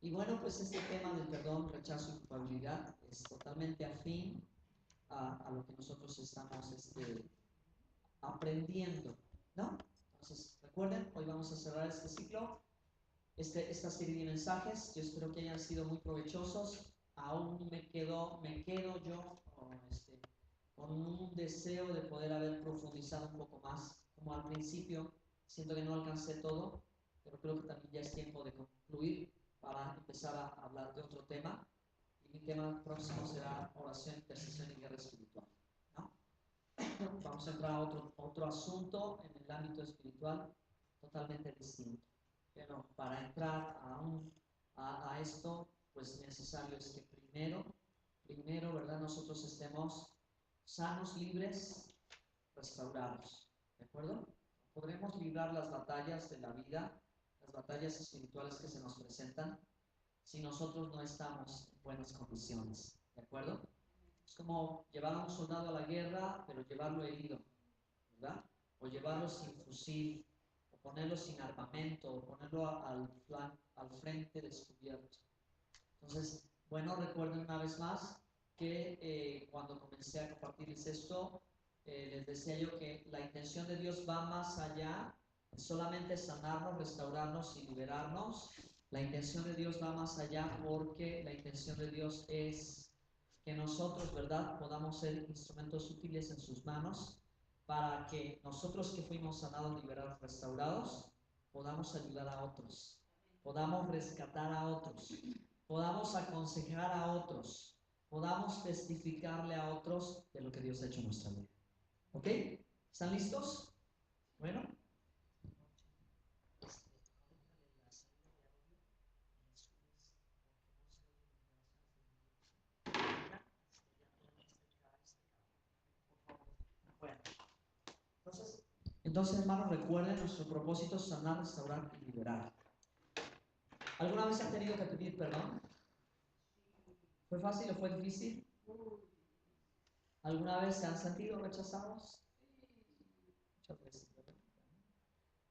Y bueno, pues este tema del perdón, rechazo y culpabilidad es totalmente afín a lo que nosotros estamos aprendiendo, ¿no? Entonces, recuerden, hoy vamos a cerrar este ciclo, esta serie de mensajes. Yo espero que hayan sido muy provechosos. Aún me quedo yo con un deseo de poder haber profundizado un poco más. Como al principio, siento que no alcancé todo, pero creo que también ya es tiempo de concluir para empezar a hablar de otro tema. Y mi tema próximo será oración, intercesión y guerra espiritual, ¿no? Vamos a entrar a otro asunto en el ámbito espiritual totalmente distinto. Pero para entrar a esto, pues necesario es que primero, ¿verdad? Nosotros estemos sanos, libres, restaurados, ¿de acuerdo? Podremos librar las batallas de la vida, las batallas espirituales que se nos presentan, si nosotros no estamos en buenas condiciones, ¿de acuerdo? Es como llevar a un soldado a la guerra, pero llevarlo herido, ¿verdad? O llevarlo sin fusil, o ponerlo sin armamento, o ponerlo al frente descubierto. Entonces, bueno, recuerden una vez más que cuando comencé a compartirles esto, les decía yo que la intención de Dios va más allá de solamente sanarnos, restaurarnos y liberarnos. La intención de Dios va más allá porque la intención de Dios es que nosotros, ¿verdad?, podamos ser instrumentos útiles en sus manos para que nosotros que fuimos sanados, liberados, restaurados, podamos ayudar a otros, podamos rescatar a otros, podamos aconsejar a otros, podamos testificarle a otros de lo que Dios ha hecho en nuestra vida. ¿Ok? ¿Están listos? Bueno. Bueno. Entonces, hermanos, recuerden, nuestro propósito es sanar, restaurar y liberar. ¿Alguna vez han tenido que pedir perdón? ¿Fue fácil o fue difícil? ¿Alguna vez se han sentido rechazados? Muchas veces, ¿verdad?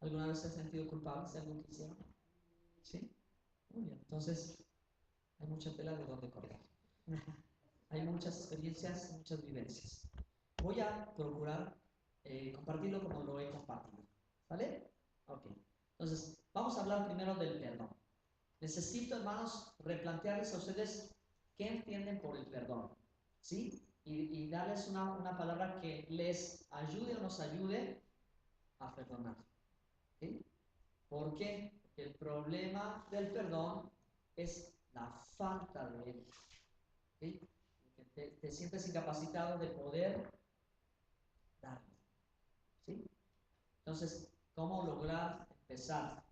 ¿Alguna vez se han sentido culpables de algo que hicieron? ¿Sí? Muy bien. Entonces, hay mucha tela de donde cortar. Hay muchas experiencias, muchas vivencias. Voy a procurar compartirlo como lo he compartido. ¿Vale? Ok. Entonces, vamos a hablar primero del perdón. Necesito, hermanos, replantearles a ustedes qué entienden por el perdón. ¿Sí? Y darles una palabra que les ayude o nos ayude a perdonar. ¿Sí? ¿Por qué? Porque el problema del perdón es la falta de él. ¿Sí? Que te sientes incapacitado de poder darlo. ¿Sí? Entonces, ¿cómo lograr empezar?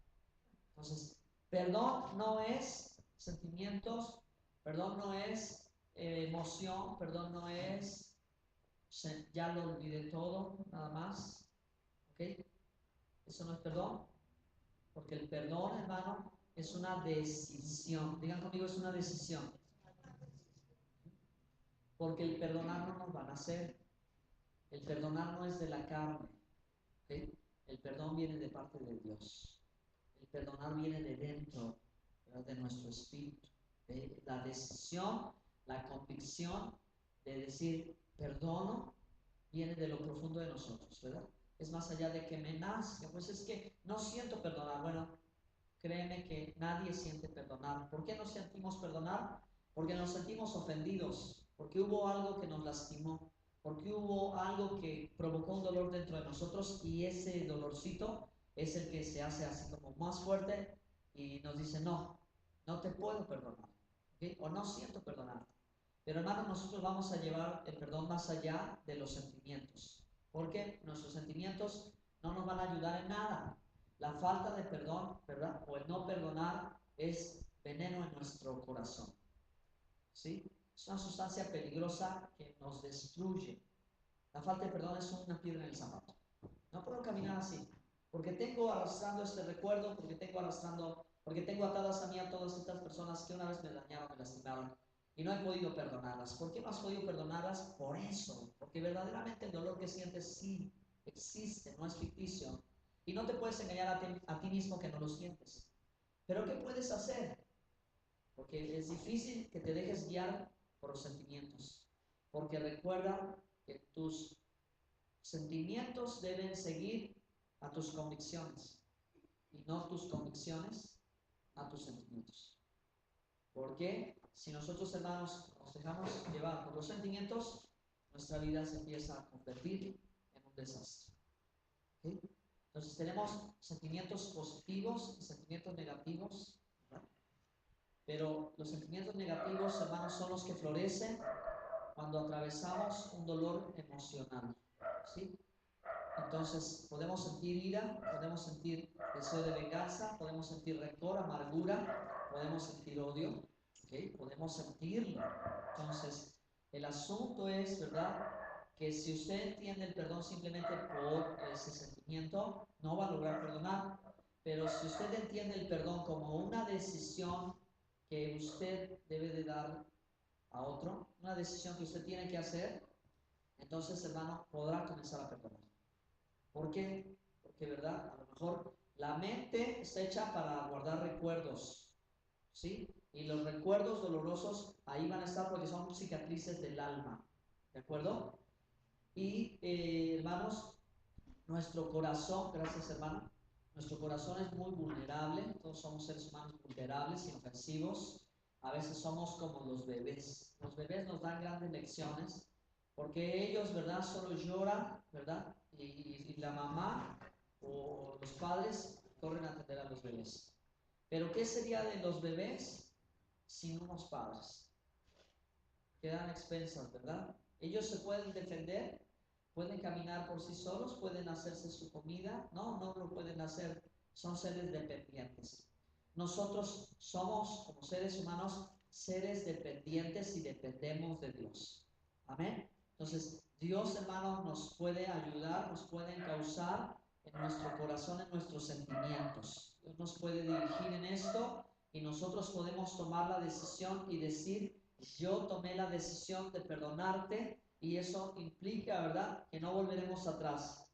Entonces, perdón no es sentimientos, perdón no es emoción, perdón no es ya lo olvidé todo, nada más. ¿Ok? Eso no es perdón, porque el perdón, hermano, es una decisión. Digan conmigo, es una decisión. Porque el perdonar no nos va a nacer. El perdonar no es de la carne. ¿Okay? El perdón viene de parte de Dios. El perdonar viene de dentro, ¿verdad?, de nuestro espíritu. La decisión, la convicción de decir perdono viene de lo profundo de nosotros, ¿verdad? Es más allá de que me nazca, pues es que no siento perdonar. Bueno, créeme que nadie siente perdonar. ¿Por qué no sentimos perdonar? Porque nos sentimos ofendidos, porque hubo algo que nos lastimó, porque hubo algo que provocó un dolor dentro de nosotros y ese dolorcito es el que se hace así como más fuerte y nos dice, no, no te puedo perdonar, ¿okay? O no siento perdonar. Pero hermanos, nosotros vamos a llevar el perdón más allá de los sentimientos, porque nuestros sentimientos no nos van a ayudar en nada. La falta de perdón, ¿verdad?, o el no perdonar es veneno en nuestro corazón. ¿Sí? Es una sustancia peligrosa que nos destruye. La falta de perdón es una piedra en el zapato. No puedo caminar así, porque tengo arrastrando este recuerdo, porque tengo atadas a mí a todas estas personas que una vez me dañaron, me lastimaron, y no he podido perdonarlas. ¿Por qué no has podido perdonarlas? Por eso, porque verdaderamente el dolor que sientes sí existe, no es ficticio, y no te puedes engañar a ti mismo que no lo sientes. Pero ¿qué puedes hacer? porque es difícil que te dejes guiar por los sentimientos, porque recuerda que tus sentimientos deben seguir a tus convicciones y no tus convicciones a tus sentimientos. Porque si nosotros, hermanos, nos dejamos llevar por los sentimientos, nuestra vida se empieza a convertir en un desastre. ¿Sí? Entonces tenemos sentimientos positivos y sentimientos negativos, ¿verdad? Pero los sentimientos negativos, hermanos, son los que florecen cuando atravesamos un dolor emocional. ¿Sí? Entonces podemos sentir ira, podemos sentir deseo de venganza, podemos sentir rencor, amargura, podemos sentir odio, ¿okay? Podemos sentirlo. Entonces el asunto es, ¿verdad?, que si usted entiende el perdón simplemente por ese sentimiento, no va a lograr perdonar. Pero si usted entiende el perdón como una decisión que usted debe de dar a otro, una decisión que usted tiene que hacer, entonces, hermano, podrá comenzar a perdonar. ¿Por qué? Porque, ¿verdad? A lo mejor la mente está hecha para guardar recuerdos, ¿sí? Y los recuerdos dolorosos ahí van a estar porque son cicatrices del alma, ¿de acuerdo? Y, hermanos, nuestro corazón, gracias hermano, nuestro corazón es muy vulnerable, todos somos seres humanos vulnerables, inofensivos, a veces somos como los bebés nos dan grandes lecciones, porque ellos, ¿verdad?, solo lloran, ¿verdad? Y la mamá o los padres corren a atender a los bebés. Pero ¿qué sería de los bebés sin unos padres? Quedan expensas, ¿verdad? Ellos se pueden defender, pueden caminar por sí solos, pueden hacerse su comida. No, no lo pueden hacer. Son seres dependientes. Nosotros somos, como seres humanos, seres dependientes y dependemos de Dios. Amén. Entonces, Dios, hermano, nos puede ayudar, nos puede encauzar en nuestro corazón, en nuestros sentimientos. Dios nos puede dirigir en esto y nosotros podemos tomar la decisión y decir: yo tomé la decisión de perdonarte, y eso implica, ¿verdad?, que no volveremos atrás.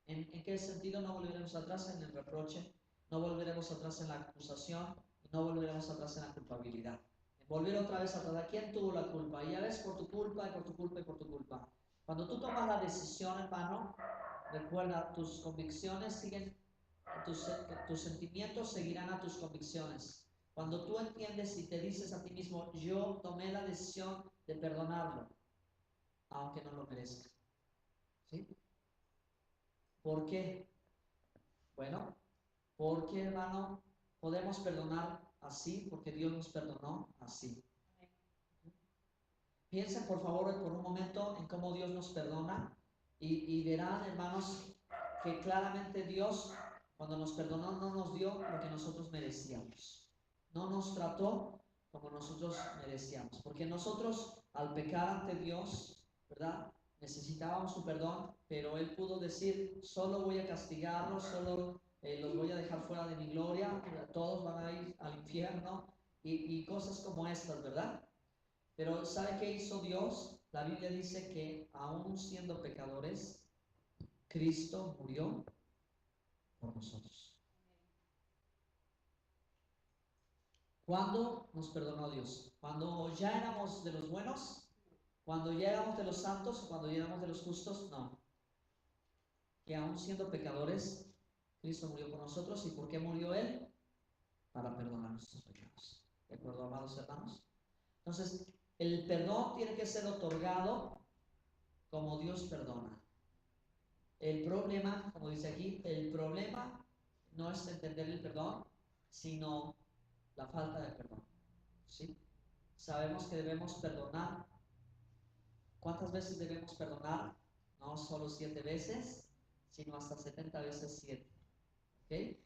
¿En qué sentido no volveremos atrás? En el reproche, no volveremos atrás en la acusación, no volveremos atrás en la culpabilidad. Volver otra vez atrás. ¿A quién tuvo la culpa? Y ya ves, por tu culpa, y por tu culpa, y por tu culpa. Cuando tú tomas la decisión, hermano, recuerda, tus convicciones siguen, tus sentimientos seguirán a tus convicciones. Cuando tú entiendes y te dices a ti mismo: yo tomé la decisión de perdonarlo, aunque no lo merezca. ¿Sí? ¿Por qué? Bueno, porque, hermano, podemos perdonar así, porque Dios nos perdonó así. Piensen, por favor, por un momento en cómo Dios nos perdona y verán, hermanos, que claramente Dios, cuando nos perdonó, no nos dio lo que nosotros merecíamos. No nos trató como nosotros merecíamos. Porque nosotros, al pecar ante Dios, ¿verdad?, necesitábamos su perdón, pero Él pudo decir: solo voy a castigarlos, solo los voy a dejar fuera de mi gloria, todos van a ir al infierno, y cosas como estas, ¿verdad? Pero ¿sabe qué hizo Dios? La Biblia dice que aún siendo pecadores, Cristo murió por nosotros. ¿Cuándo nos perdonó Dios? ¿Cuando ya éramos de los buenos? ¿Cuando ya éramos de los santos? ¿Cuando ya éramos de los justos? No. Que aún siendo pecadores, Cristo murió por nosotros. ¿Y por qué murió Él? Para perdonar nuestros pecados. ¿De acuerdo, amados hermanos? Entonces, el perdón tiene que ser otorgado como Dios perdona. El problema, como dice aquí, el problema no es entender el perdón, sino la falta de perdón. ¿Sí? Sabemos que debemos perdonar. ¿Cuántas veces debemos perdonar? No solo 7 veces, sino hasta 70 veces 7. ¿Ok?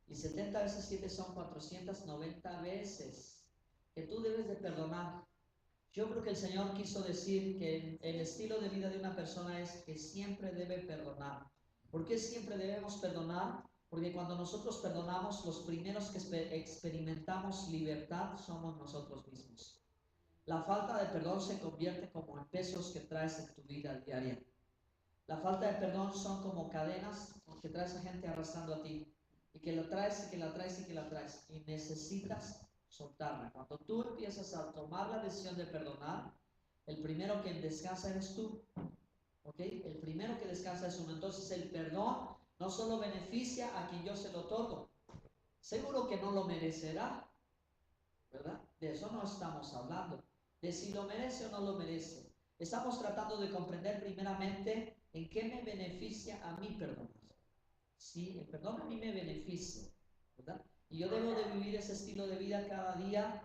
Y 70 veces 7 son 490 veces que tú debes de perdonar. Yo creo que el Señor quiso decir que el estilo de vida de una persona es que siempre debe perdonar. ¿Por qué siempre debemos perdonar? Porque cuando nosotros perdonamos, los primeros que experimentamos libertad somos nosotros mismos. La falta de perdón se convierte como en pesos que traes en tu vida diaria. La falta de perdón son como cadenas que traes a gente arrastrando a ti, y que la traes y que la traes y que la traes, y necesitas soltarla. Cuando tú empiezas a tomar la decisión de perdonar, el primero que descansa eres tú. ¿Ok? El primero que descansa es uno. Entonces el perdón no solo beneficia a quien yo se lo otorgo, seguro que no lo merecerá, ¿verdad? De eso no estamos hablando, de si lo merece o no lo merece. Estamos tratando de comprender primeramente en qué me beneficia a mí perdonar. Sí, el perdón a mí me beneficia, ¿verdad? Y yo debo de vivir ese estilo de vida cada día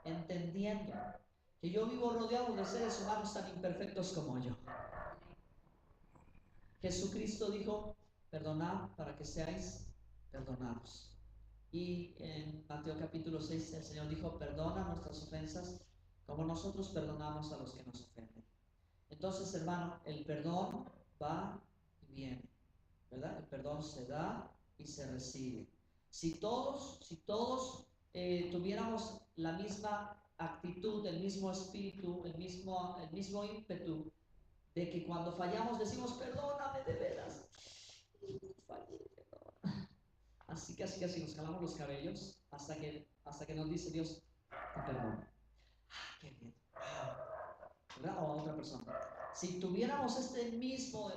entendiendo que yo vivo rodeado de seres humanos tan imperfectos como yo. Jesucristo dijo, perdonad para que seáis perdonados. Y en Mateo capítulo 6 el Señor dijo, perdona nuestras ofensas como nosotros perdonamos a los que nos ofenden. Entonces, hermano, el perdón va y viene, ¿verdad? El perdón se da y se recibe. Si todos tuviéramos la misma actitud, el mismo espíritu, el mismo ímpetu, de que cuando fallamos decimos, perdóname de veras, fallé, perdona. Así que nos jalamos los cabellos hasta que nos dice Dios, te perdono. Qué bien. ¿Verdad? O a otra persona. Si tuviéramos este mismo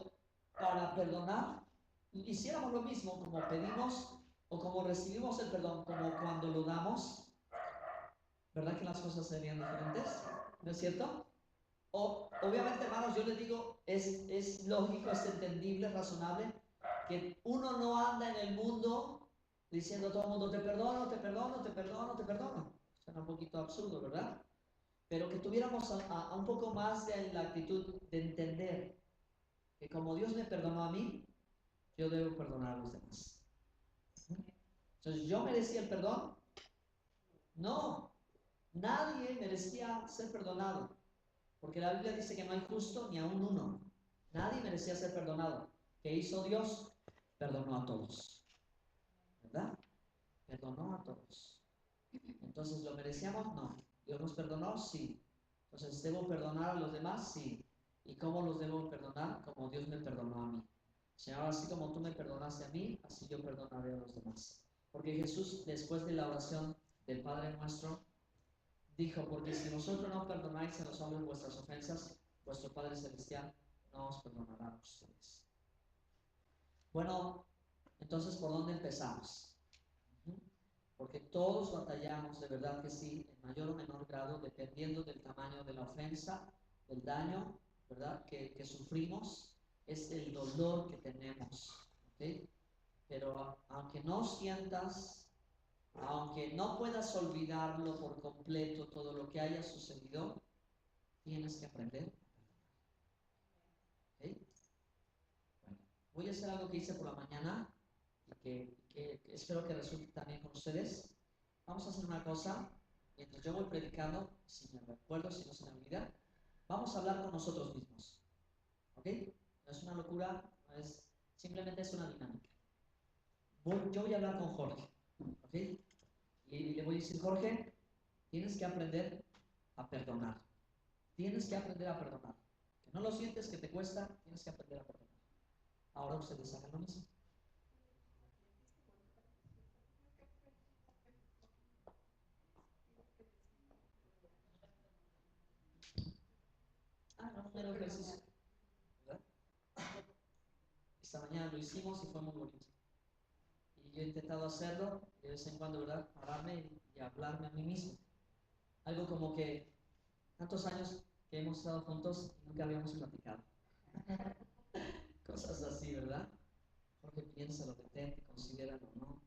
para perdonar, hiciéramos lo mismo como pedimos o como recibimos el perdón, como cuando lo damos, ¿verdad que las cosas serían diferentes? ¿No es cierto? Obviamente, hermanos, yo les digo, es lógico, es entendible, es razonable, que uno no anda en el mundo diciendo a todo el mundo, te perdono, te perdono, te perdono, te perdono. Suena un poquito absurdo, ¿verdad? Pero que tuviéramos a un poco más de la actitud de entender que como Dios me perdonó a mí, yo debo perdonar a los demás. Entonces, ¿yo merecía el perdón? No, nadie merecía ser perdonado. Porque la Biblia dice que no hay justo ni aún uno. Nadie merecía ser perdonado. ¿Qué hizo Dios? Perdonó a todos. ¿Verdad? Perdonó a todos. Entonces, ¿lo merecíamos? No. ¿Dios nos perdonó? Sí. Entonces, ¿debo perdonar a los demás? Sí. ¿Y cómo los debo perdonar? Como Dios me perdonó a mí. Señor, así como tú me perdonaste a mí, así yo perdonaré a los demás. Porque Jesús, después de la oración del Padre Nuestro, dijo, porque si vosotros no perdonáis a los hombres vuestras ofensas, vuestro Padre Celestial no os perdonará a ustedes. Bueno, entonces, ¿por dónde empezamos? Porque todos batallamos, de verdad que sí, en mayor o menor grado, dependiendo del tamaño de la ofensa, del daño, ¿verdad? Que sufrimos, es el dolor que tenemos, ¿ok? Pero aunque no sientas, aunque no puedas olvidarlo por completo todo lo que haya sucedido, tienes que aprender. ¿Okay? Bueno, voy a hacer algo que hice por la mañana y que espero que resulte también con ustedes. Vamos a hacer una cosa, mientras yo voy predicando, si me recuerdo, si no se me olvida, vamos a hablar con nosotros mismos. ¿Ok? No es una locura, no es, simplemente es una dinámica. Yo voy a hablar con Jorge. ¿Ok? Y le voy a decir, Jorge, tienes que aprender a perdonar. Tienes que aprender a perdonar. Que no lo sientes, que te cuesta, tienes que aprender a perdonar. Ahora ustedes hagan lo mismo. No, mero ejercicio. ¿Verdad? Esta mañana lo hicimos y fue muy bonito. Y yo he intentado hacerlo de vez en cuando, ¿verdad? Pararme y hablarme a mí mismo. Algo como que tantos años que hemos estado juntos y nunca habíamos platicado. Cosas así, ¿verdad? Jorge, piénsalo, detente, considéralo, ¿no?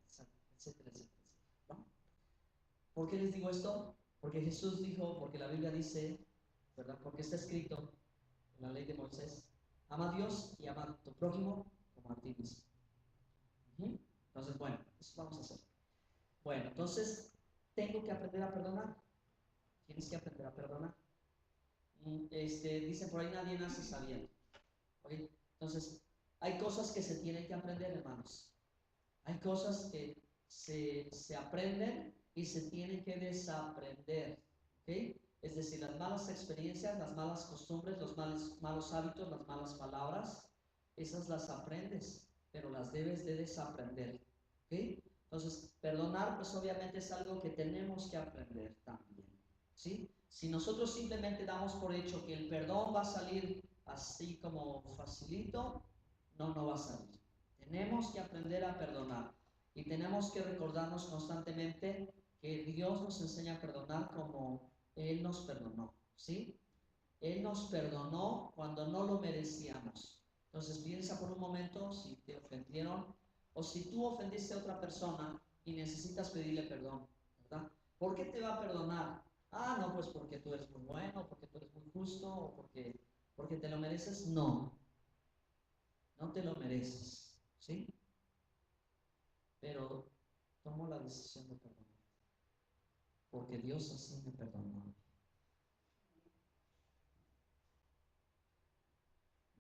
Etcétera, etcétera. ¿No? ¿Por qué les digo esto? Porque Jesús dijo, porque la Biblia dice, ¿verdad? Porque está escrito en la ley de Moisés, ama a Dios y ama a tu prójimo como a ti mismo. Entonces, bueno, eso vamos a hacer. Bueno, entonces, tengo que aprender a perdonar. Tienes que aprender a perdonar. Dicen por ahí, nadie nace sabiendo. ¿Okay? Entonces, hay cosas que se tienen que aprender, hermanos. Hay cosas que se aprenden y se tienen que desaprender. ¿Okay? Es decir, las malas experiencias, las malas costumbres, los malos hábitos, las malas palabras, esas las aprendes, pero las debes de desaprender. ¿Okay? Entonces, perdonar, pues obviamente es algo que tenemos que aprender también, ¿sí? Si nosotros simplemente damos por hecho que el perdón va a salir así como facilito, no va a salir. Tenemos que aprender a perdonar y tenemos que recordarnos constantemente que Dios nos enseña a perdonar como Él nos perdonó, ¿sí? Él nos perdonó cuando no lo merecíamos. Entonces piensa por un momento si te ofendieron o si tú ofendiste a otra persona y necesitas pedirle perdón, ¿verdad? ¿Por qué te va a perdonar? Ah, no, pues porque tú eres muy bueno, porque tú eres muy justo, o porque te lo mereces. No, no te lo mereces, ¿sí? Pero tomo la decisión de perdonar, porque Dios así me perdonó.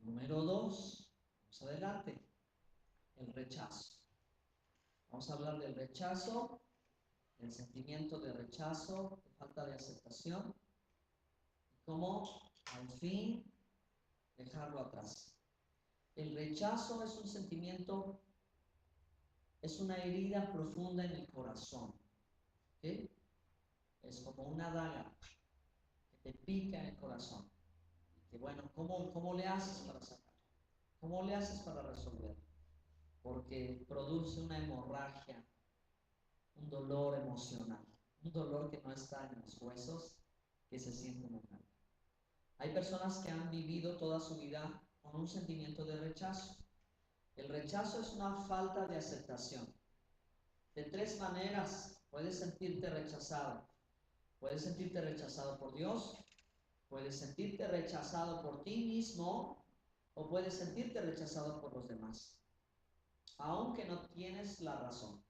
Número 2, vamos adelante, el rechazo. Vamos a hablar del rechazo, el sentimiento de rechazo, de falta de aceptación, y cómo al fin dejarlo atrás. El rechazo es un sentimiento, es una herida profunda en el corazón, ¿sí? Es como una daga que te pica en el corazón. Y que bueno, ¿cómo le haces para sacar? ¿Cómo le haces para resolver? Porque produce una hemorragia, un dolor emocional, un dolor que no está en los huesos, que se siente en el alma. Hay personas que han vivido toda su vida con un sentimiento de rechazo. El rechazo es una falta de aceptación. De tres maneras puedes sentirte rechazado. Puedes sentirte rechazado por Dios, puedes sentirte rechazado por ti mismo o puedes sentirte rechazado por los demás, aunque no tienes la razón.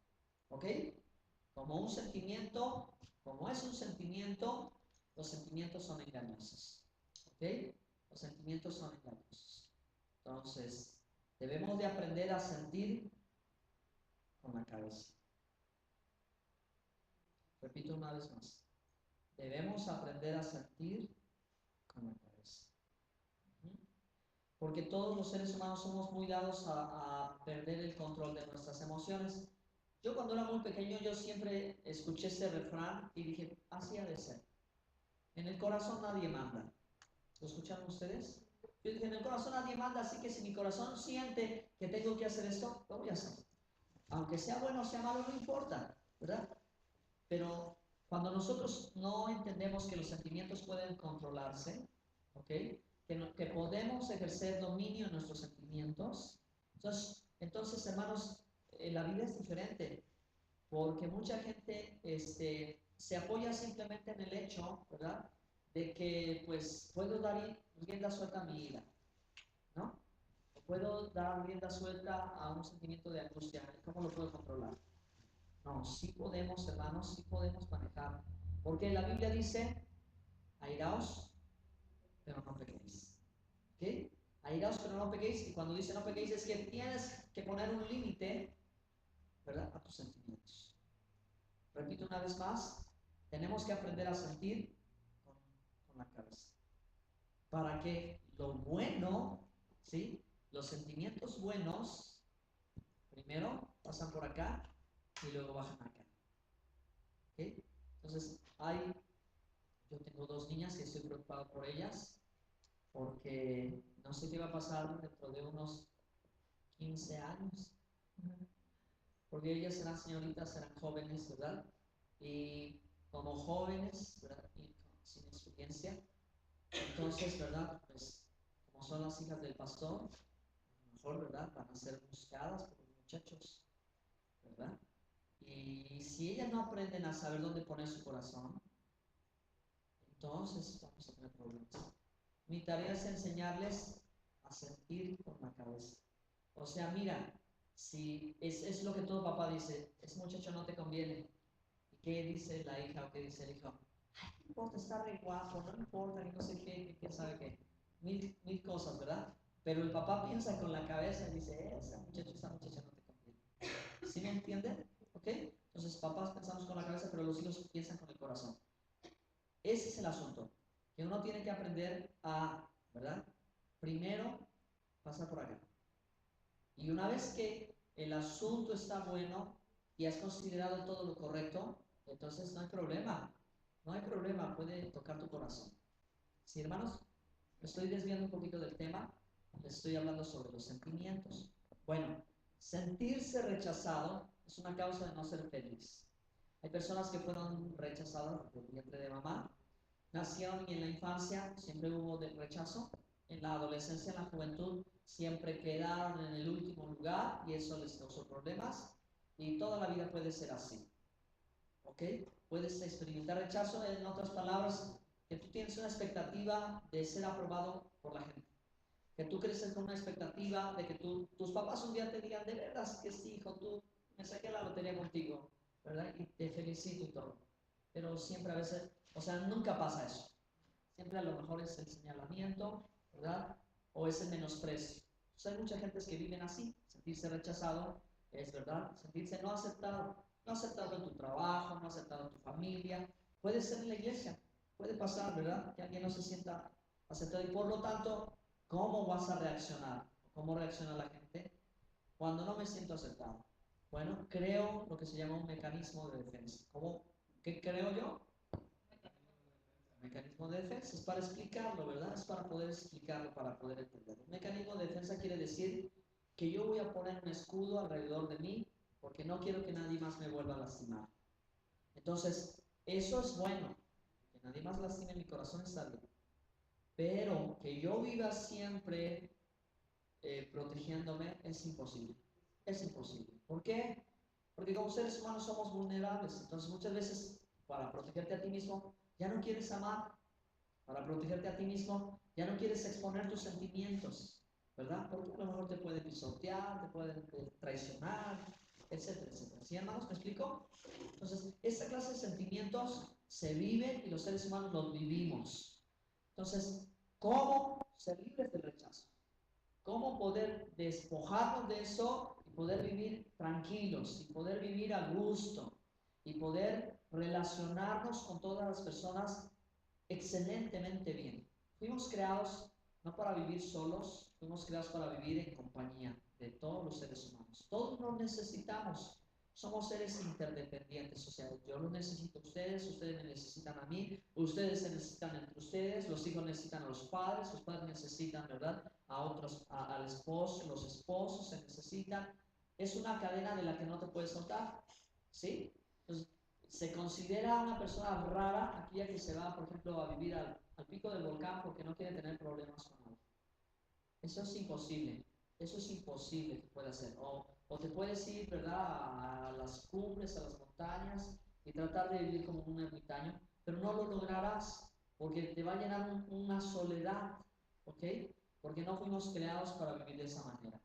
¿Ok? Como un sentimiento, como es un sentimiento, los sentimientos son engañosos. ¿Ok? Los sentimientos son engañosos. Entonces, debemos de aprender a sentir con la cabeza. Repito una vez más. Debemos aprender a sentir con la cabeza. Porque todos los seres humanos somos muy dados a perder el control de nuestras emociones. Yo cuando era muy pequeño, yo siempre escuché este refrán y dije, así ha de ser. En el corazón nadie manda. ¿Lo escucharon ustedes? Yo dije, en el corazón nadie manda, así que si mi corazón siente que tengo que hacer esto, lo voy a hacer. Aunque sea bueno o sea malo, no importa, ¿verdad? Pero cuando nosotros no entendemos que los sentimientos pueden controlarse, ¿ok? Que podemos ejercer dominio en nuestros sentimientos, entonces hermanos, la vida es diferente, porque mucha gente se apoya simplemente en el hecho, ¿verdad? De que pues puedo dar rienda suelta a mi ira, ¿no? O puedo dar rienda suelta a un sentimiento de angustia. ¿Cómo lo puedo controlar? No, sí podemos, hermanos, sí podemos manejar. Porque la Biblia dice, airaos, pero no pequéis. ¿Ok? Airaos, pero no pequéis. Y cuando dice no pequéis es que tienes que poner un límite, ¿verdad? A tus sentimientos. Repito una vez más, tenemos que aprender a sentir con la cabeza. Para que lo bueno, ¿sí? Los sentimientos buenos, primero pasan por acá y luego bajan acá. ¿Ok? Entonces, yo tengo dos niñas y estoy preocupado por ellas porque no sé qué va a pasar dentro de unos 15 años. Porque ellas serán señoritas, serán jóvenes, ¿verdad? Y como jóvenes, ¿verdad? Y sin experiencia, entonces, ¿verdad? Pues como son las hijas del pastor, a lo mejor, ¿verdad? Van a ser buscadas por los muchachos, ¿verdad? Y si ellas no aprenden a saber dónde poner su corazón, entonces vamos a tener problemas. Mi tarea es enseñarles a sentir con la cabeza. O sea, mira, si es lo que todo papá dice, ese muchacho no te conviene. ¿Y qué dice la hija o qué dice el hijo? Ay, no importa, está re guapo, no importa, que no sé qué, que quién sabe qué. Mil cosas, ¿verdad? Pero el papá piensa con la cabeza y dice, esa muchacha no te conviene. ¿Sí me entienden? ¿Ok? Entonces, papás pensamos con la cabeza, pero los hijos piensan con el corazón. Ese es el asunto, que uno tiene que aprender a, ¿verdad? Primero, pasar por acá. Y una vez que el asunto está bueno, y has considerado todo lo correcto, entonces no hay problema. No hay problema, puede tocar tu corazón. ¿Sí, hermanos? Me estoy desviando un poquito del tema. Les estoy hablando sobre los sentimientos. Bueno, sentirse rechazado es una causa de no ser feliz. Hay personas que fueron rechazadas del vientre de mamá, nacieron y en la infancia siempre hubo rechazo, en la adolescencia, en la juventud, siempre quedaron en el último lugar y eso les causó problemas y toda la vida puede ser así. ¿Ok? Puedes experimentar rechazo, en otras palabras, que tú tienes una expectativa de ser aprobado por la gente. Que tú creces con una expectativa de que tus papás un día te digan, de verdad que sí, hijo, tú me saqué la lotería contigo, ¿verdad? Y te felicito y todo. Pero siempre a veces, o sea, nunca pasa eso. Siempre a lo mejor es el señalamiento, ¿verdad? O es el menosprecio. Entonces hay mucha gente que viven así, sentirse rechazado, es verdad, sentirse no aceptado. No aceptado en tu trabajo, no aceptado en tu familia. Puede ser en la iglesia, puede pasar, ¿verdad? Que alguien no se sienta aceptado. Y por lo tanto, ¿cómo vas a reaccionar? ¿Cómo reacciona la gente cuando no me siento aceptado? Bueno, creo lo que se llama un mecanismo de defensa. ¿Cómo? ¿Qué creo yo? Mecanismo de defensa es para explicarlo, ¿verdad? Es para poder explicarlo, para poder entenderlo. Un mecanismo de defensa quiere decir que yo voy a poner un escudo alrededor de mí porque no quiero que nadie más me vuelva a lastimar. Entonces, eso es bueno. Que nadie más lastime mi corazón está bien. Pero que yo viva siempre protegiéndome es imposible. Es imposible. ¿Por qué? Porque como seres humanos somos vulnerables. Entonces, muchas veces, para protegerte a ti mismo, ya no quieres amar. Para protegerte a ti mismo, ya no quieres exponer tus sentimientos, ¿verdad? Porque a lo mejor te pueden pisotear, te pueden traicionar, etcétera, etcétera. ¿Sí, hermanos? ¿Me explico? Entonces, esta clase de sentimientos se viven y los seres humanos los vivimos. Entonces, ¿cómo ser libres del rechazo? ¿Cómo poder despojarnos de eso y poder vivir tranquilos y poder vivir a gusto y poder relacionarnos con todas las personas excelentemente bien? Fuimos creados no para vivir solos, fuimos creados para vivir en compañía de todos los seres humanos. Todos nos necesitamos. Somos seres interdependientes, o sea, yo los necesito a ustedes, ustedes me necesitan a mí, ustedes se necesitan entre ustedes, los hijos necesitan a los padres necesitan, ¿verdad? A otros, al esposo, los esposos se necesitan. Es una cadena de la que no te puedes soltar, ¿sí? Entonces, se considera una persona rara aquella que se va, por ejemplo, a vivir al pico del volcán porque no quiere tener problemas con nadie. Eso es imposible. Eso es imposible que pueda hacer. O te puedes ir, ¿verdad?, a las cumbres, a las montañas y tratar de vivir como un ermitaño, pero no lo lograrás porque te va a llenar una soledad, ¿ok? Porque no fuimos creados para vivir de esa manera.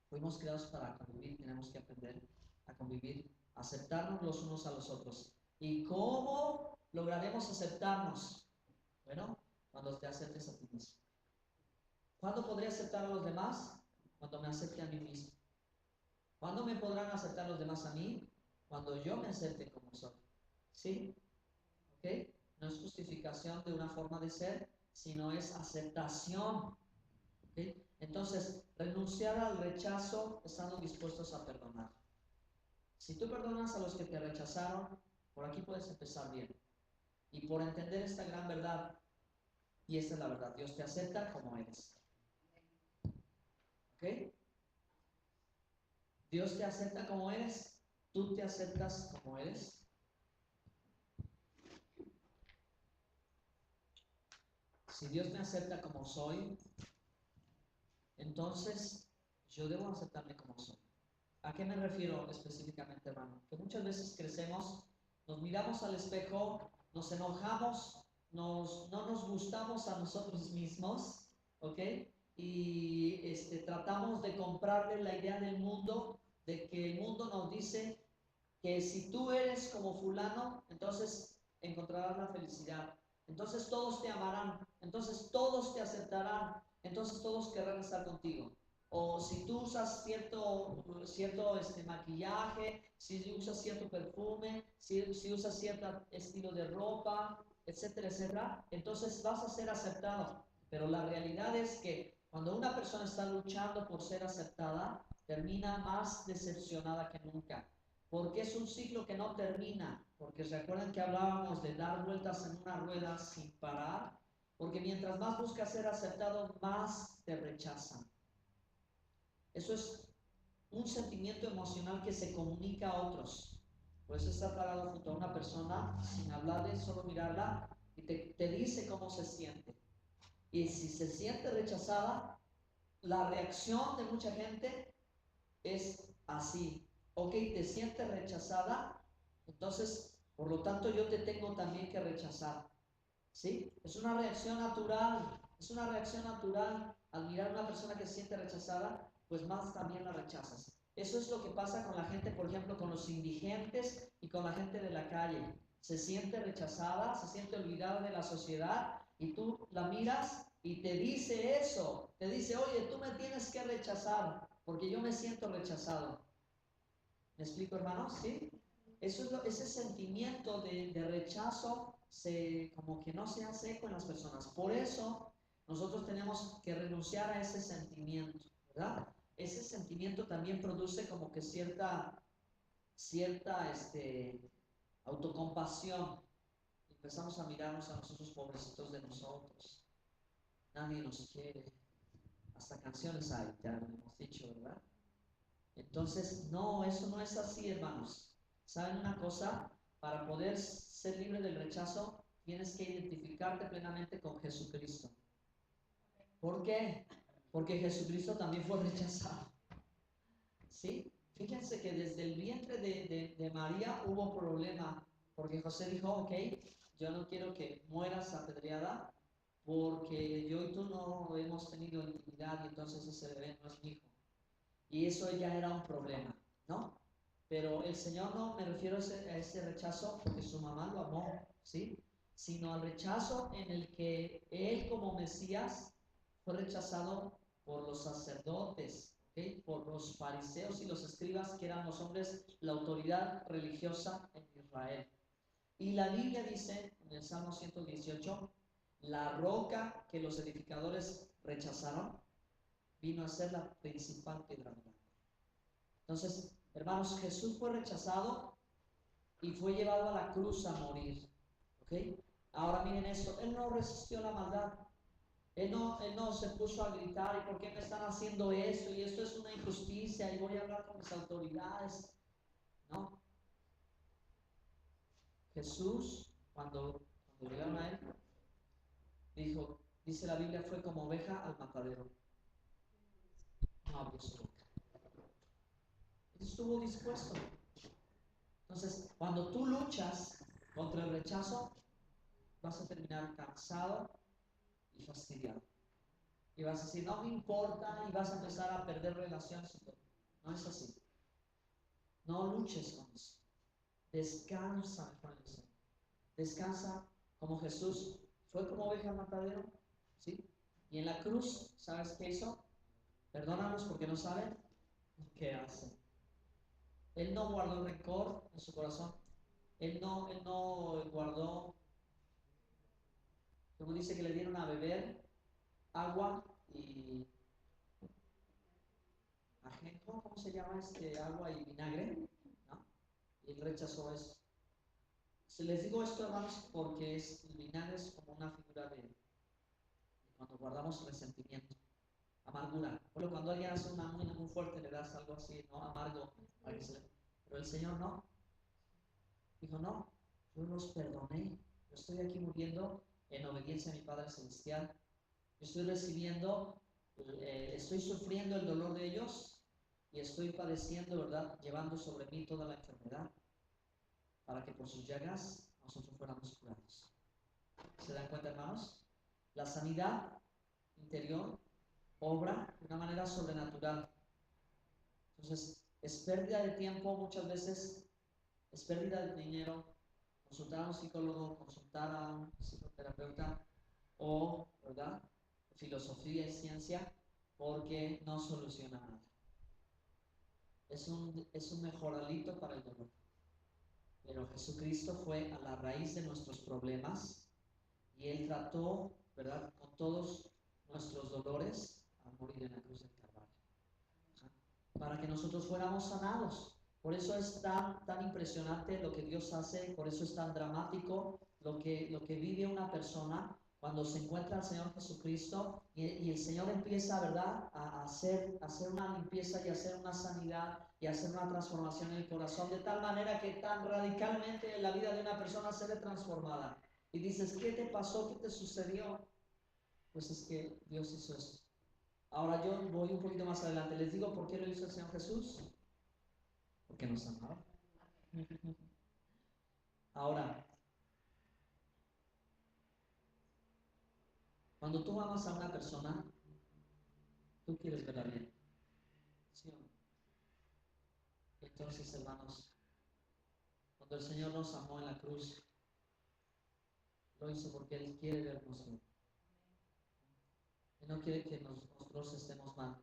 Fuimos creados para convivir, tenemos que aprender a convivir, aceptarnos los unos a los otros. ¿Y cómo lograremos aceptarnos? Bueno, cuando te aceptes a ti mismo. ¿Cuándo podré aceptar a los demás? Cuando me acepte a mí mismo. ¿Cuándo me podrán aceptar los demás a mí? Cuando yo me acepte como soy. ¿Sí? ¿Ok? No es justificación de una forma de ser, sino es aceptación. ¿Ok? Entonces, renunciar al rechazo estando dispuestos a perdonar. Si tú perdonas a los que te rechazaron, por aquí puedes empezar bien. Y por entender esta gran verdad, y esta es la verdad, Dios te acepta como eres. ¿Ok? Dios te acepta como eres, tú te aceptas como eres. Si Dios me acepta como soy, entonces yo debo aceptarme como soy. ¿A qué me refiero específicamente, hermano? Que muchas veces crecemos, nos miramos al espejo, nos enojamos, no nos gustamos a nosotros mismos, ¿ok? Y tratamos de comprarle la idea del mundo, de que el mundo nos dice que si tú eres como fulano, entonces encontrarás la felicidad. Entonces todos te amarán, entonces todos te aceptarán, entonces todos querrán estar contigo. O si tú usas cierto maquillaje, si usas cierto perfume, si usas cierto estilo de ropa, etcétera, etcétera, entonces vas a ser aceptado. Pero la realidad es que cuando una persona está luchando por ser aceptada, termina más decepcionada que nunca. porque es un ciclo que no termina, porque recuerdan que hablábamos de dar vueltas en una rueda sin parar, porque mientras más buscas ser aceptado, más te rechazan. Eso es un sentimiento emocional que se comunica a otros. Por eso estar parado junto a una persona sin hablarle, solo mirarla y te dice cómo se siente. Y si se siente rechazada, la reacción de mucha gente es así. Ok, te sientes rechazada, entonces, por lo tanto, yo te tengo también que rechazar. ¿Sí? Es una reacción natural. Es una reacción natural. Al mirar a una persona que se siente rechazada, pues más también la rechazas. Eso es lo que pasa con la gente, por ejemplo, con los indigentes y con la gente de la calle. Se siente rechazada, se siente olvidada de la sociedad y tú la miras y te dice eso. Te dice, oye, tú me tienes que rechazar porque yo me siento rechazado. ¿Me explico, hermanos? ¿Sí? Eso es ese sentimiento de rechazo como que no se hace eco en las personas. Por eso nosotros tenemos que renunciar a ese sentimiento, ¿verdad? Ese sentimiento también produce como que cierta autocompasión. Empezamos a mirarnos a nosotros pobrecitos de nosotros. Nadie nos quiere. Hasta canciones hay, ya lo hemos dicho, ¿verdad? Entonces, no, eso no es así, hermanos. ¿Saben una cosa? Para poder ser libre del rechazo, tienes que identificarte plenamente con Jesucristo. ¿Por qué? Porque Jesucristo también fue rechazado. ¿Sí? Fíjense que desde el vientre de María hubo problema, porque José dijo, ok, yo no quiero que mueras apedreada, porque yo y tú no hemos tenido intimidad y entonces ese bebé no es mi hijo. Y eso ya era un problema, ¿no? Pero el Señor no me refiero a ese rechazo porque su mamá lo amó, ¿sí? Sino al rechazo en el que Él como Mesías fue rechazado por los sacerdotes, ¿ok? Por los fariseos y los escribas, que eran los hombres, la autoridad religiosa en Israel. Y la Biblia dice en el Salmo 118, la roca que los edificadores rechazaron vino a ser la principal piedra angular. Entonces, hermanos, Jesús fue rechazado y fue llevado a la cruz a morir. ¿Ok? Ahora miren esto, Él no resistió la maldad. Él no se puso a gritar, ¿y por qué me están haciendo esto? Y esto es una injusticia, y voy a hablar con mis autoridades. No. Jesús, cuando llegaron a Él, dijo, dice la Biblia, fue como oveja al matadero. No abrió su boca. Él estuvo dispuesto. Entonces, cuando tú luchas contra el rechazo, vas a terminar cansado y fastidiado. Y vas a decir, no me importa, y vas a empezar a perder relaciones y todo. No es así. No luches con eso. Descansa con el Señor. Descansa como Jesús fue como oveja al matadero, ¿sí? Y en la cruz, ¿sabes qué hizo? Perdónanos porque no saben qué hacen. Él no guardó rencor en su corazón. Él no guardó, como dice que le dieron a beber agua y ajenjo, ¿cómo se llama agua y vinagre? ¿No? Y él rechazó eso. Se les digo esto, hermanos, porque el vinagre es como una figura de cuando guardamos resentimiento, amargura. Por cuando alguien hace una muy fuerte, le das algo así, ¿no? Amargo, para que pero el Señor no. Dijo, no, yo los perdoné. Yo estoy aquí muriendo en obediencia a mi Padre Celestial. Yo estoy recibiendo, estoy sufriendo el dolor de ellos y estoy padeciendo, ¿verdad? Llevando sobre mí toda la enfermedad para que por sus llagas nosotros fuéramos curados. ¿Se dan cuenta, hermanos? La sanidad interior obra de una manera sobrenatural. Entonces, es pérdida de tiempo muchas veces, es pérdida de dinero, consultar a un psicólogo, consultar a un psicoterapeuta o, ¿verdad? Filosofía y ciencia, porque no soluciona nada. Es un mejoralito para el dolor. Pero Jesucristo fue a la raíz de nuestros problemas y Él trató, ¿verdad?, con todos nuestros dolores a morir en la cruz del Calvario. Para que nosotros fuéramos sanados. Por eso es tan impresionante lo que Dios hace, por eso es tan dramático lo que vive una persona cuando se encuentra al Señor Jesucristo y el Señor empieza, ¿verdad?, a hacer una limpieza y hacer una sanidad y hacer una transformación en el corazón, de tal manera que tan radicalmente la vida de una persona se ve transformada. Y dices, ¿qué te pasó? ¿Qué te sucedió? Pues es que Dios hizo esto. Ahora yo voy un poquito más adelante. Les digo por qué lo hizo el Señor Jesús. Porque nos amaba. Ahora, cuando tú amas a una persona, tú quieres verla bien. ¿Sí o no? Entonces, hermanos, cuando el Señor nos amó en la cruz, lo hizo porque Él quiere vernos bien. Él no quiere que nosotros estemos mal.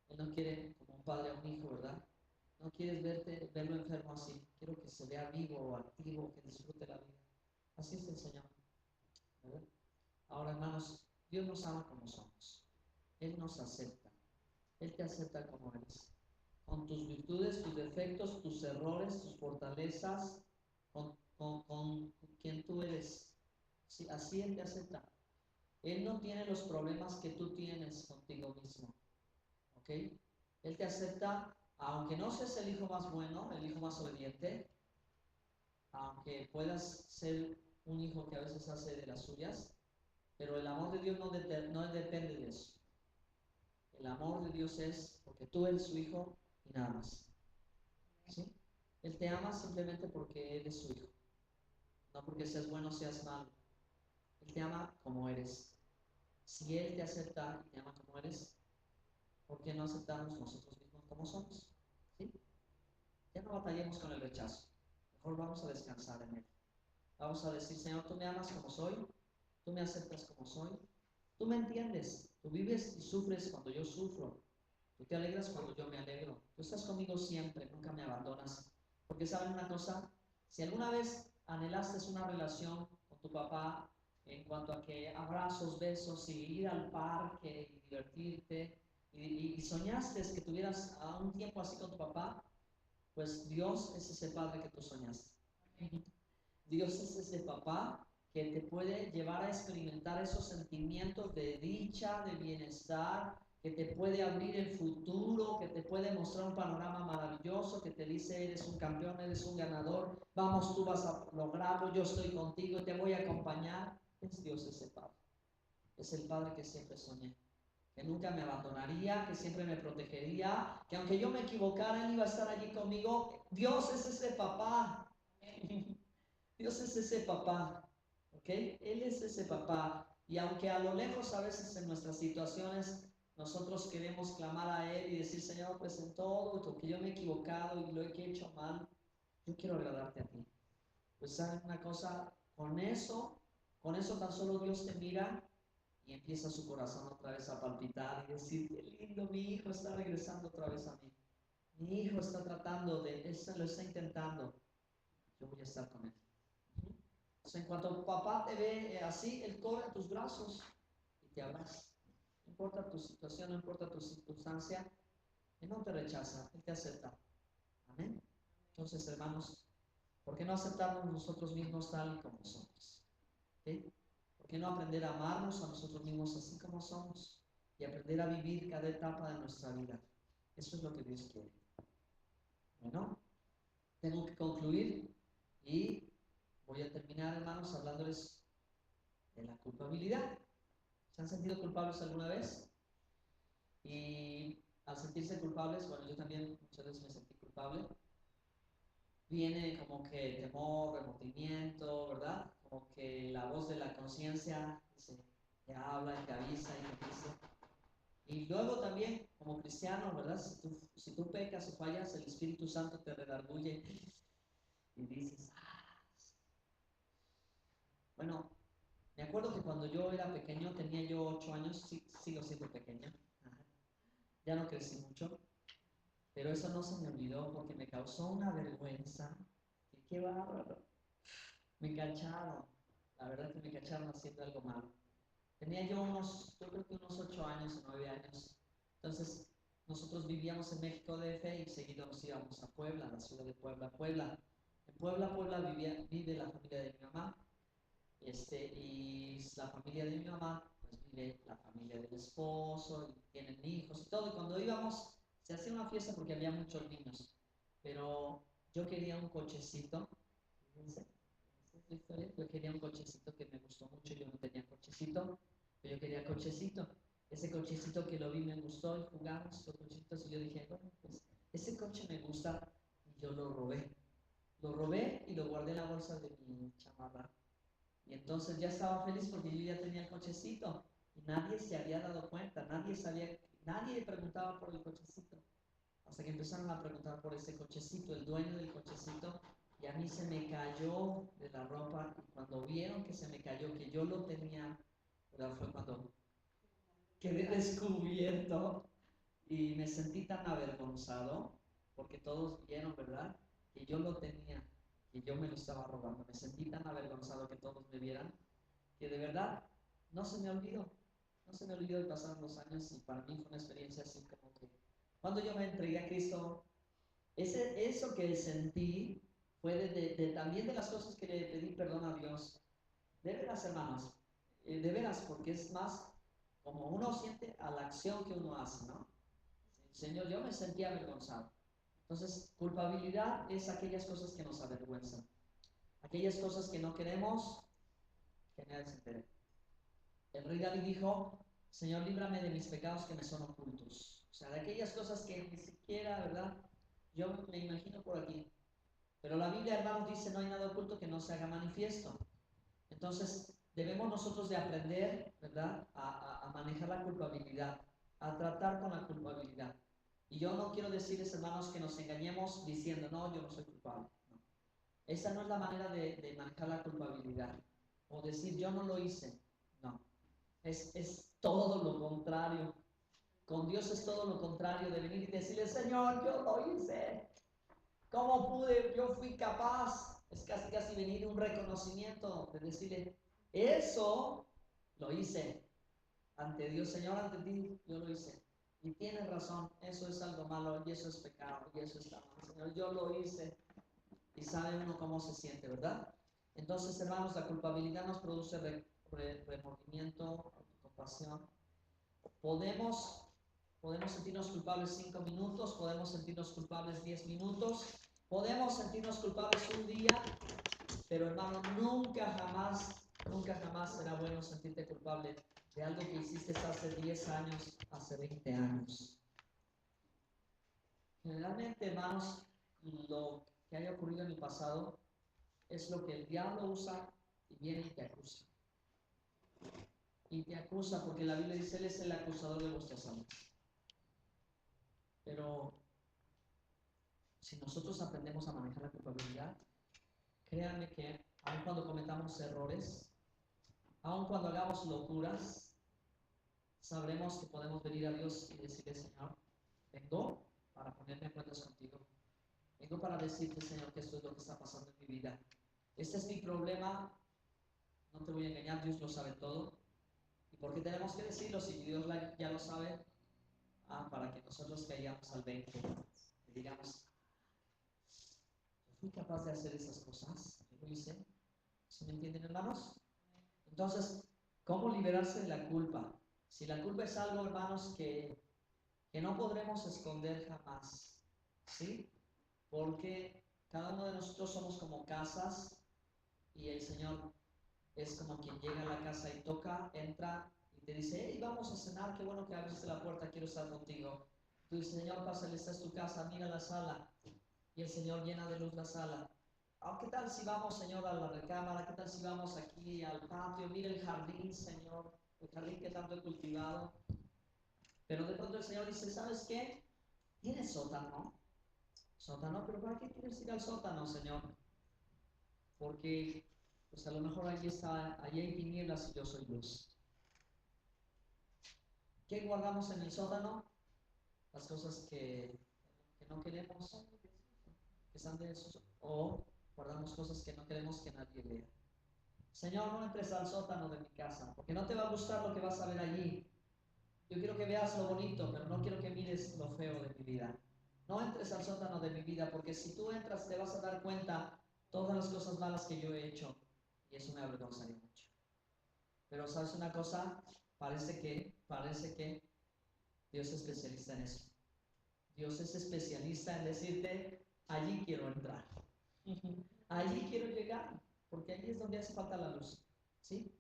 Él no quiere, como un padre a un hijo, ¿verdad? No quieres verlo enfermo así. Quiero que se vea vivo o activo, que disfrute la vida. Así es el Señor, ¿verdad? Ahora, hermanos, Dios nos ama como somos. Él nos acepta. Él te acepta como eres. Con tus virtudes, tus defectos, tus errores, tus fortalezas, con quien tú eres. Sí, así Él te acepta. Él no tiene los problemas que tú tienes contigo mismo. ¿Ok? Él te acepta, aunque no seas el hijo más bueno, el hijo más obediente, aunque puedas ser un hijo que a veces hace de las suyas, pero el amor de Dios no depende de eso. El amor de Dios es porque tú eres su hijo y nada más. ¿Sí? Él te ama simplemente porque eres su hijo, no porque seas bueno o seas malo. Él te ama como eres. Si Él te acepta y te ama como eres, ¿por qué no aceptarnos nosotros mismos como somos? ¿Sí? Ya no batallemos con el rechazo. Mejor vamos a descansar en Él. Vamos a decir, Señor, tú me amas como soy, tú me aceptas como soy, tú me entiendes, tú vives y sufres cuando yo sufro, tú te alegras cuando yo me alegro, tú estás conmigo siempre, nunca me abandonas. Porque saben una cosa, si alguna vez anhelaste una relación con tu papá en cuanto a que abrazos, besos y ir al parque y divertirte y soñaste que tuvieras a un tiempo así con tu papá, pues Dios es ese padre que tú soñaste. Dios es ese papá que te puede llevar a experimentar esos sentimientos de dicha, de bienestar, que te puede abrir el futuro, que te puede mostrar un panorama maravilloso, que te dice, eres un campeón, eres un ganador, vamos, tú vas a lograrlo, yo estoy contigo, te voy a acompañar. Es Dios ese Padre. Es el Padre que siempre soñé, que nunca me abandonaría, que siempre me protegería, que aunque yo me equivocara, Él iba a estar allí conmigo. Dios es ese papá. Dios es ese papá, ¿ok? Él es ese papá. Y aunque a lo lejos a veces en nuestras situaciones nosotros queremos clamar a Él y decir, Señor, pues en todo lo que yo me he equivocado y lo he hecho mal, yo quiero agradarte a ti. Pues saben una cosa, con eso tan solo Dios te mira y empieza su corazón otra vez a palpitar y decir, qué lindo, mi hijo está regresando otra vez a mí. Mi hijo está tratando él lo está intentando. Yo voy a estar con él. Entonces, en cuanto papá te ve así, él corre a tus brazos y te abraza. No importa tu situación, no importa tu circunstancia, él no te rechaza, él te acepta. Amén. Entonces, hermanos, ¿por qué no aceptarnos nosotros mismos tal y como somos? ¿Sí? ¿Por qué no aprender a amarnos a nosotros mismos así como somos y aprender a vivir cada etapa de nuestra vida? Eso es lo que Dios quiere. Bueno, tengo que concluir y voy a terminar, hermanos, hablándoles de la culpabilidad. ¿Se han sentido culpables alguna vez? Y al sentirse culpables, bueno, yo también muchas veces me sentí culpable, viene como que temor, remordimiento, ¿verdad? Como que la voz de la conciencia te habla y te avisa y te dice. Y luego también, como cristiano, ¿verdad? Si tú pecas o fallas, el Espíritu Santo te redarguye y dices, bueno, me acuerdo que cuando yo era pequeño, tenía yo 8 años, sigo siendo pequeño, ya no crecí mucho, pero eso no se me olvidó porque me causó una vergüenza. Que qué bárbaro. Me cacharon, la verdad que me cacharon haciendo algo malo. Tenía yo yo creo que unos 8 años o 9 años. Entonces, nosotros vivíamos en México DF y seguido nos íbamos a Puebla, la ciudad de Puebla, Puebla. En Puebla vive la familia de mi mamá, y la familia de mi mamá, pues vive la familia del esposo, y tienen hijos y todo. Y cuando íbamos, se hacía una fiesta porque había muchos niños, pero yo quería un cochecito. Fíjense, esta es la historia. Yo quería un cochecito que me gustó mucho. Yo no tenía cochecito, pero yo quería cochecito. Ese cochecito que lo vi me gustó y jugamos los cochecitos. Y yo dije, bueno, pues ese coche me gusta, y yo lo robé. Lo robé y lo guardé en la bolsa de mi chamarra. Y entonces ya estaba feliz porque yo ya tenía el cochecito y nadie se había dado cuenta, nadie preguntaba por el cochecito. Hasta que empezaron a preguntar por ese cochecito, el dueño del cochecito, y a mí se me cayó de la ropa. Y cuando vieron que se me cayó, que yo lo tenía, ¿verdad? Fue cuando quedé descubierto y me sentí tan avergonzado porque todos vieron, ¿verdad? Que yo lo tenía, que yo me lo estaba robando. Me sentí tan avergonzado que todos me vieran, que de verdad no se me olvidó. No se me olvidó de pasar los años, y para mí fue una experiencia así como que cuando yo me entregué a Cristo, eso que sentí fue también de las cosas que le pedí perdón a Dios. De veras, hermanos, de veras, porque es más como uno siente a la acción que uno hace, ¿no? Señor, yo me sentía avergonzado. Entonces, culpabilidad es aquellas cosas que nos avergüenzan, aquellas cosas que no queremos que nadie se entere. El rey David dijo, Señor, líbrame de mis pecados que me son ocultos. O sea, de aquellas cosas que ni siquiera, ¿verdad? Yo me imagino por aquí. Pero la Biblia, hermanos, dice, no hay nada oculto que no se haga manifiesto. Entonces, debemos nosotros de aprender, ¿verdad?, a manejar la culpabilidad, a tratar con la culpabilidad. Y yo no quiero decirles, hermanos, que nos engañemos diciendo, no, yo no soy culpable. No. Esa no es la manera de manejar la culpabilidad. O decir, yo no lo hice. No. Es todo lo contrario. Con Dios es todo lo contrario, de venir y decirle, Señor, yo lo hice. ¿Cómo pude? Yo fui capaz. Es casi venir un reconocimiento de decirle, eso lo hice ante Dios, Señor, ante ti, yo lo hice. Y tienes razón, eso es algo malo, y eso es pecado, y eso está mal. Señor, yo lo hice. Y sabe uno cómo se siente, ¿verdad? Entonces, hermanos, la culpabilidad nos produce remordimiento, compasión. Podemos sentirnos culpables 5 minutos, podemos sentirnos culpables 10 minutos, podemos sentirnos culpables un día, pero hermano, nunca jamás será bueno sentirte culpable de algo que hiciste hace 10 años, hace 20 años. Generalmente, hermanos, lo que haya ocurrido en el pasado es lo que el diablo usa y viene y te acusa. Y te acusa porque la Biblia dice, Él es el acusador de vuestras almas. Pero si nosotros aprendemos a manejar la culpabilidad, créanme que aun cuando cometamos errores, aun cuando hagamos locuras, sabremos que podemos venir a Dios y decirle, Señor, vengo para ponerme a cuentas contigo. Vengo para decirte, Señor, que esto es lo que está pasando en mi vida. Este es mi problema, no te voy a engañar, Dios lo sabe todo. ¿Y por qué tenemos que decirlo si Dios ya lo sabe? Para que nosotros caigamos al 20 y digamos, ¿fui capaz de hacer esas cosas? Yo lo hice. ¿Sí me entienden, hermanos? Entonces, ¿cómo liberarse de la culpa? Si la culpa es algo, hermanos, que no podremos esconder jamás, ¿sí? Porque cada uno de nosotros somos como casas y el Señor es como quien llega a la casa y toca, entra y te dice, hey, vamos a cenar, qué bueno que abriste la puerta, quiero estar contigo. Tú dices, Señor, pásale, esta es tu casa, mira la sala. Y el Señor llena de luz la sala. ¿Qué tal si vamos, Señor, a la recámara? ¿Qué tal si vamos aquí al patio? Mira el jardín, Señor, el jardín que tanto he cultivado. Pero de pronto el Señor dice, ¿sabes qué? ¿Tienes sótano? Sótano, pero ¿para qué quieres ir al sótano, Señor? Porque pues a lo mejor allí hay tinieblas y yo soy luz. ¿Qué guardamos en el sótano? Las cosas que no queremos que están de eso, o guardamos cosas que no queremos que nadie vea. Señor, no entres al sótano de mi casa, porque no te va a gustar lo que vas a ver allí. Yo quiero que veas lo bonito, pero no quiero que mires lo feo de mi vida. No entres al sótano de mi vida, porque si tú entras te vas a dar cuenta todas las cosas malas que yo he hecho, y eso me avergonzaría mucho. Pero ¿sabes una cosa? Parece que Dios es especialista en eso. Dios es especialista en decirte, allí quiero entrar. Allí quiero llegar, porque allí es donde hace falta la luz. ¿Sí?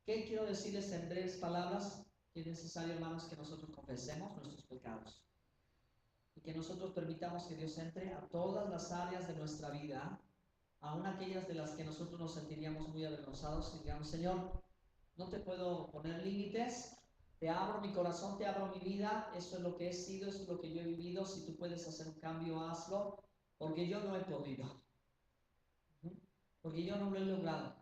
¿Qué quiero decirles en breves palabras? Que es necesario, hermanos, que nosotros confesemos nuestros pecados y que nosotros permitamos que Dios entre a todas las áreas de nuestra vida, aun aquellas de las que nosotros nos sentiríamos muy avergonzados, y digamos, Señor, no te puedo poner límites, te abro mi corazón, te abro mi vida, eso es lo que he sido, eso es lo que yo he vivido, si tú puedes hacer un cambio, hazlo, porque yo no he podido, porque yo no lo he logrado,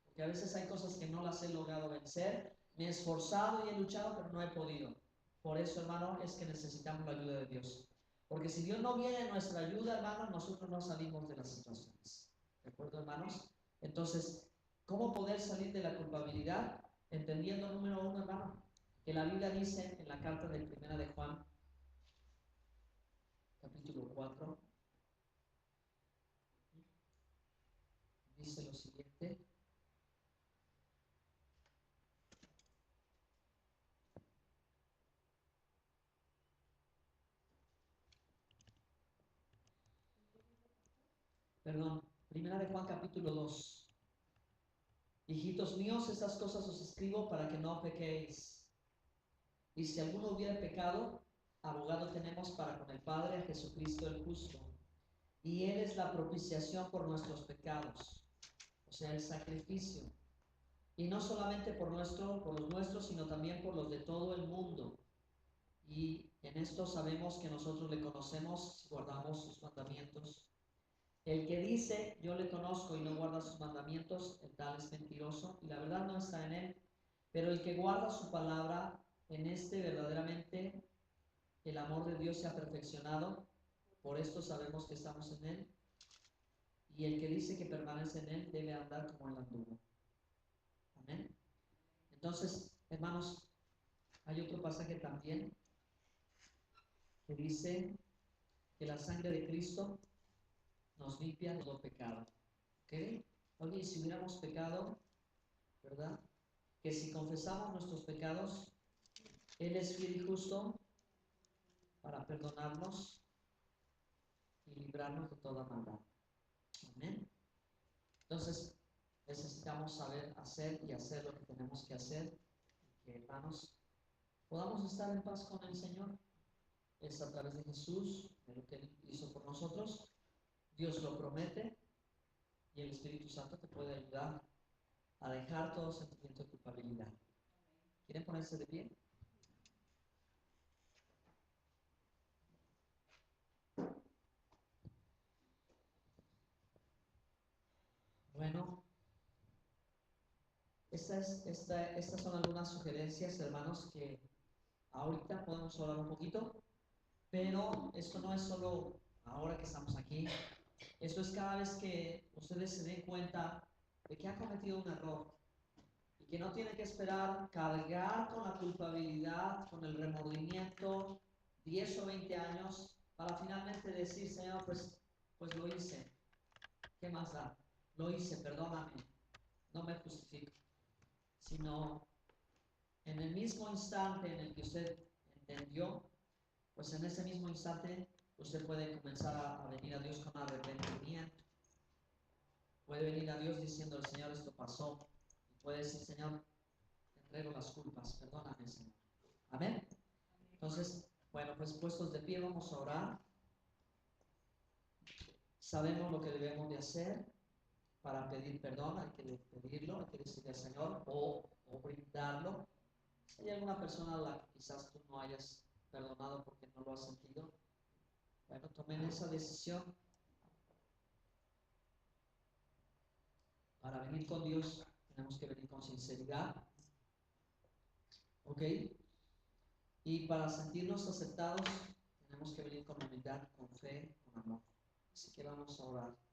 porque a veces hay cosas que no las he logrado vencer, me he esforzado y he luchado, pero no he podido. Por eso, hermano, es que necesitamos la ayuda de Dios. Porque si Dios no viene en nuestra ayuda, hermano, nosotros no salimos de las situaciones. ¿De acuerdo, hermanos? Entonces, ¿cómo poder salir de la culpabilidad? Entendiendo, número uno, hermano, que la Biblia dice en la carta de Primera de Juan, capítulo 4, dice lo siguiente. Perdón, Primera de Juan, capítulo 2. Hijitos míos, estas cosas os escribo para que no pequéis. Y si alguno hubiera pecado, abogado tenemos para con el Padre, a Jesucristo el justo. Y Él es la propiciación por nuestros pecados, o sea, el sacrificio. Y no solamente por los nuestros, sino también por los de todo el mundo. Y en esto sabemos que nosotros le conocemos si guardamos sus mandamientos. El que dice, yo le conozco y no guarda sus mandamientos, el tal es mentiroso y la verdad no está en él. Pero el que guarda su palabra, en este verdaderamente el amor de Dios se ha perfeccionado. Por esto sabemos que estamos en él. Y el que dice que permanece en él debe andar como él anduvo. Amén. Entonces, hermanos, hay otro pasaje también que dice que la sangre de Cristo nos limpia de todo pecado. ¿Ok? Oye, si hubiéramos pecado, ¿verdad? Que si confesamos nuestros pecados, Él es fiel y justo para perdonarnos y librarnos de toda maldad. Amén. Entonces, necesitamos saber hacer y hacer lo que tenemos que hacer, que, hermanos, podamos estar en paz con el Señor. Es a través de Jesús, de lo que Él hizo por nosotros. Dios lo promete y el Espíritu Santo te puede ayudar a dejar todo sentimiento de culpabilidad. ¿Quieren ponerse de pie? Bueno, estas son algunas sugerencias, hermanos, que ahorita podemos hablar un poquito, pero esto no es solo ahora que estamos aquí, esto es cada vez que ustedes se den cuenta de que han cometido un error y que no tienen que esperar cargar con la culpabilidad, con el remordimiento, 10 o 20 años, para finalmente decir, Señor, pues lo hice, ¿qué más da? Lo hice, perdóname, no me justifico, sino en el mismo instante en el que usted entendió, pues en ese mismo instante usted puede comenzar a venir a Dios con arrepentimiento. Puede venir a Dios diciendo, el Señor, esto pasó. Y puede decir, Señor, te entrego las culpas, perdóname, Señor. Amén. Entonces, bueno, pues puestos de pie vamos a orar. Sabemos lo que debemos de hacer para pedir perdón, hay que pedirlo, hay que decirle al Señor o brindarlo. Si hay alguna persona a la que quizás tú no hayas perdonado porque no lo has sentido, bueno, tomen esa decisión para venir con Dios. Tenemos que venir con sinceridad, ¿ok? Y para sentirnos aceptados, tenemos que venir con humildad, con fe, con amor. Así que vamos a orar.